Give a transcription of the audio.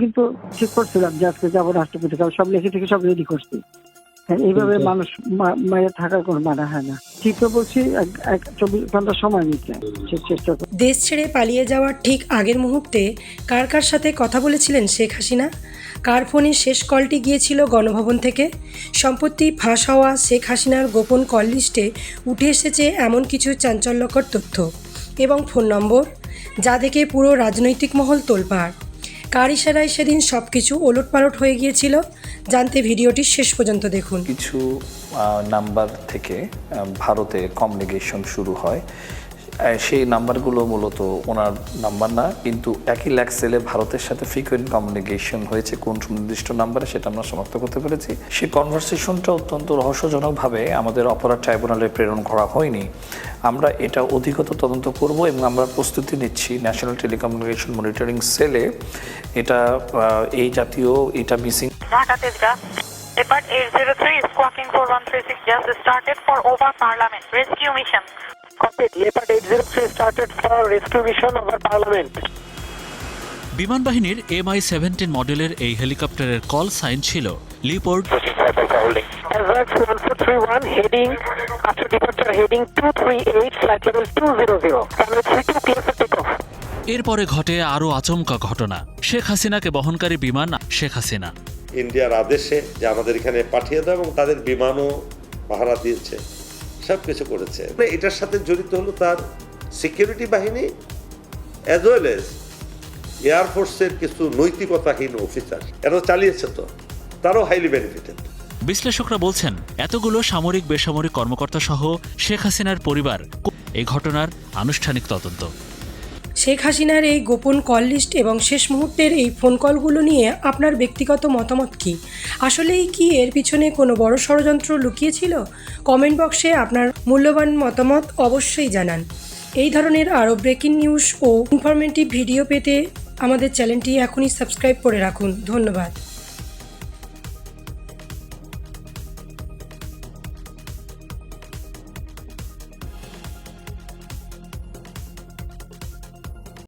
কিন্তু ঠিক করছিলাম যে আজকে যাবো রাষ্ট্রপতি, কারণ সব লিখে থেকে সব রেডি করছি। এইভাবে মানুষ মায়ের থাকার কোনো মানা হয় না। ঠিক তো বলছি, 24 ঘন্টা সময় নিতে চেষ্টা করি। দেশ ছেড়ে পালিয়ে যাওয়ার ঠিক আগের মুহূর্তে কার কার সাথে কথা বলেছিলেন শেখ হাসিনা? কার ফোনে শেষ কলটি গিয়েছিল গণভবন থেকে? সম্প্রতি ফাঁস হওয়া শেখ হাসিনার গোপন কল লিস্টে উঠে এসেছে এমন কিছু চাঞ্চল্যকর তথ্য এবং ফোন নম্বর, যা দেখে পুরো রাজনৈতিক মহল তোলপাড়। কার ইশারায় সেদিন সব কিছু ওলটপালট হয়ে গিয়েছিল? জানতে ভিডিওটি শেষ পর্যন্ত দেখুন। কিছু নাম্বার থেকে ভারতে কমিউনিকেশন শুরু হয়। সেই নাম্বারগুলো মূলত ওনার নাম্বার না, কিন্তু একই ল্যাক্সেলে ভারতের সাথে ফ্রিকোয়েন্ট কমিউনিকেশন হয়েছে কোন সুনির্দিষ্ট নাম্বারে, সেটা আমরা শনাক্ত করতে পেরেছি। সেই কনভারসেশনটা অত্যন্ত রহস্যজনকভাবে আমাদের অপরাধ ট্রাইব্যুনালে প্রেরণ করা হয়নি। আমরা এটা অধিকতর তদন্ত করব এবং আমরা প্রস্তুতি নিচ্ছি ন্যাশনাল টেলিকমিউনিকেশন মনিটরিং সেলে এটা এই জাতীয় এটা missing. Leopard 803 squawking 4136 just started for over Parliament rescue mission. Copied. Leopard 803 started for rescue mission over Parliament. বিমান বাহিনীর MI-17 মডেলের এই হেলিকপ্টারের কল সাইন ছিল leopard. Hazard 1431 heading after departure heading 238 flight level 200. Runway 32 clear for takeoff. এরপরে ঘটে আরও আচমকা ঘটনা। শেখ হাসিনাকে বহনকারী বিমান শেখ হাসিনা ইন্ডিয়ার আদেশে যে আমাদের এখানে পাঠিয়ে দেয় এবং তাদের বিমানও পাহারা দিয়েছে, সব কিছু করেছে। এটার সাথে জড়িত হলো তার সিকিউরিটি বাহিনী অ্যাজ ওয়েল এজ এয়ারফোর্সের কিছু নৈতিকতাহীন অফিসার। এরা চালিয়েছে, তো তারও হাইলি বেনিফিটেড। বিশ্লেষকরা বলছেন এতগুলো সামরিক বেসামরিক কর্মকর্তা সহ শেখ হাসিনার পরিবার এই ঘটনার আনুষ্ঠানিক তদন্ত। শেখ হাসিনার এই গোপন কল লিস্ট এবং শেষ মুহূর্তের এই ফোন কলগুলো নিয়ে আপনার ব্যক্তিগত মতামত কি? আসলেই কি এর পিছনে কোনো বড় ষড়যন্ত্র লুকিয়েছিল? কমেন্ট বক্সে আপনার মূল্যবান মতামত অবশ্যই জানান। এই ধরনের আরও ব্রেকিং নিউজ ও ইনফরমেটিভ ভিডিও পেতে আমাদের চ্যানেলটি এখনই সাবস্ক্রাইব করে রাখুন। ধন্যবাদ।